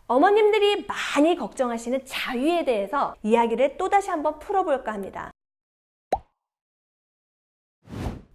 어머님들이 많이 걱정하시는 자위에 대해서 이야기를 또다시 한번 풀어볼까 합니다.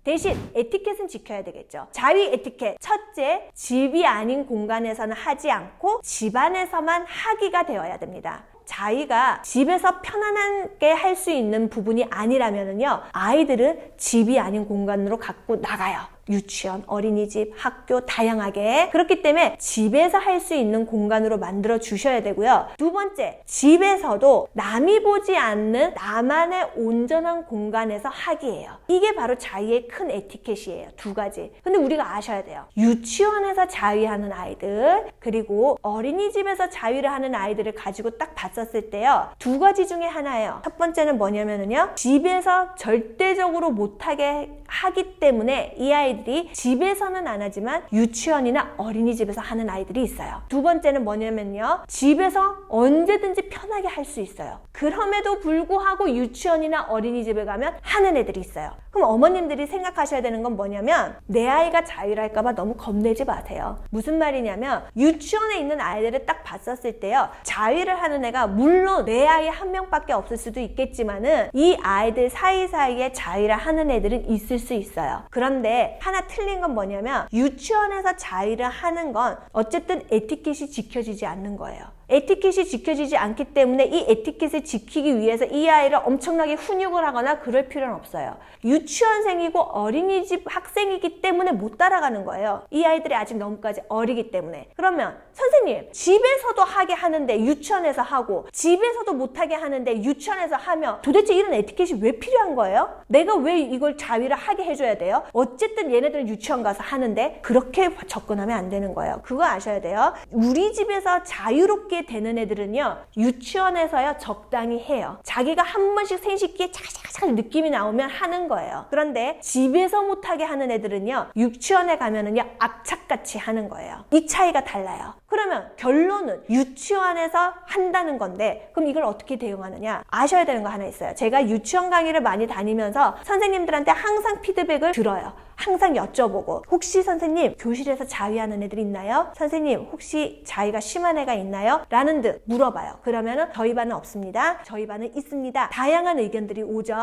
대신 에티켓은 지켜야 되겠죠. 자위 에티켓. 첫째, 집이 아닌 공간에서는 하지 않고 집 안에서만 하기가 되어야 됩니다. 자위가 집에서 편안하게 할 수 있는 부분이 아니라면요, 아이들은 집이 아닌 공간으로 갖고 나가요. 유치원, 어린이집, 학교 다양하게. 그렇기 때문에 집에서 할 수 있는 공간으로 만들어 주셔야 되고요. 두 번째, 집에서도 남이 보지 않는 나만의 온전한 공간에서 하기예요. 이게 바로 자위의 큰 에티켓이에요. 두 가지. 근데 우리가 아셔야 돼요. 유치원에서 자위하는 아이들, 그리고 어린이집에서 자위를 하는 아이들을 가지고 딱 봤었을 때요, 두 가지 중에 하나예요. 첫 번째는 뭐냐면요, 집에서 절대적으로 못하게 하기 때문에 이 아이들이 집에서는 안 하지만 유치원이나 어린이집에서 하는 아이들이 있어요. 두 번째는 뭐냐면요, 집에서 언제든지 편하게 할 수 있어요. 그럼에도 불구하고 유치원이나 어린이집에 가면 하는 애들이 있어요. 그럼 어머님들이 생각하셔야 되는 건 뭐냐면, 내 아이가 자위를 할까봐 너무 겁내지 마세요. 무슨 말이냐면, 유치원에 있는 아이들을 딱 봤었을 때요, 자위를 하는 애가 물론 내 아이 한 명밖에 없을 수도 있겠지만은 이 아이들 사이사이에 자위를 하는 애들은 있을 수 있어요. 그런데 하나 틀린 건 뭐냐면, 유치원에서 자위를 하는 건 어쨌든 에티켓이 지켜지지 않는 거예요. 에티켓이 지켜지지 않기 때문에 이 에티켓을 지키기 위해서 이 아이를 엄청나게 훈육을 하거나 그럴 필요는 없어요. 유치원생이고 어린이집 학생이기 때문에 못 따라가는 거예요. 이 아이들이 아직 너무까지 어리기 때문에. 그러면 선생님, 집에서도 하게 하는데 유치원에서 하고, 집에서도 못하게 하는데 유치원에서 하면 도대체 이런 에티켓이 왜 필요한 거예요? 내가 왜 이걸 자위를 하게 해줘야 돼요? 어쨌든 얘네들은 유치원 가서 하는데. 그렇게 접근하면 안 되는 거예요. 그거 아셔야 돼요. 우리 집에서 자유롭게 되는 애들은요, 유치원에서요 적당히 해요. 자기가 한 번씩 생식기에 차차차차 느낌이 나오면 하는 거예요. 그런데 집에서 못하게 하는 애들은요, 유치원에 가면은요 악착같이 하는 거예요. 이 차이가 달라요. 그러면 결론은 유치원에서 한다는 건데, 그럼 이걸 어떻게 대응하느냐? 아셔야 되는 거 하나 있어요. 제가 유치원 강의를 많이 다니면서 선생님들한테 항상 피드백을 들어요. 항상 여쭤보고, 혹시 선생님 교실에서 자위하는 애들 있나요? 선생님 혹시 자위가 심한 애가 있나요? 라는 듯 물어봐요. 그러면은 저희 반은 없습니다. 저희 반은 있습니다. 다양한 의견들이 오죠.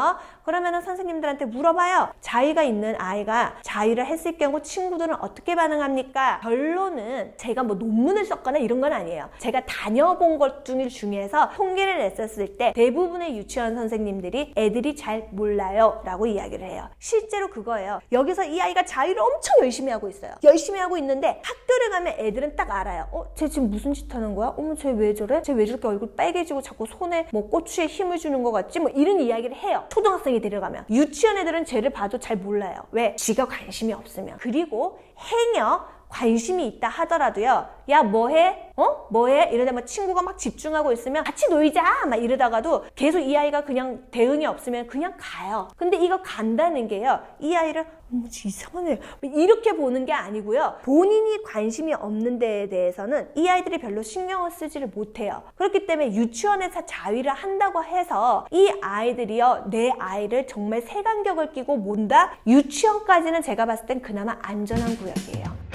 그러면은 선생님들한테 물어봐요. 자위가 있는 아이가 자위를 했을 경우 친구들은 어떻게 반응합니까? 결론은 제가 뭐 논문을 썼거나 이런 건 아니에요. 제가 다녀본 것 중에서 통계를 냈었을 때 대부분의 유치원 선생님들이 애들이 잘 몰라요 라고 이야기를 해요. 실제로 그거예요. 여기서 이 아이가 자위를 엄청 열심히 하고 있어요. 열심히 하고 있는데 학교를 가면 애들은 딱 알아요. 쟤 지금 무슨 짓 하는 거야? 어머, 쟤 왜 저래? 쟤 왜 저렇게 얼굴 빨개지고 자꾸 손에 뭐 고추에 힘을 주는 것 같지? 뭐 이런 이야기를 해요. 초등학생이 데려가면. 유치원 애들은 쟤를 봐도 잘 몰라요. 왜? 지가 관심이 없으면. 그리고 행여 관심이 있다 하더라도요, 야 뭐해? 뭐해? 이러다 뭐 친구가 막 집중하고 있으면 같이 놀자 막 이러다가도 계속 이 아이가 그냥 대응이 없으면 그냥 가요. 근데 이거 간다는 게요, 이 아이를 이상하네 이렇게 보는 게 아니고요, 본인이 관심이 없는 데에 대해서는 이 아이들이 별로 신경을 쓰지를 못해요. 그렇기 때문에 유치원에서 자위를 한다고 해서 이 아이들이요, 내 아이를 정말 색안경을 끼고 몬다? 유치원까지는 제가 봤을 땐 그나마 안전한 구역이에요.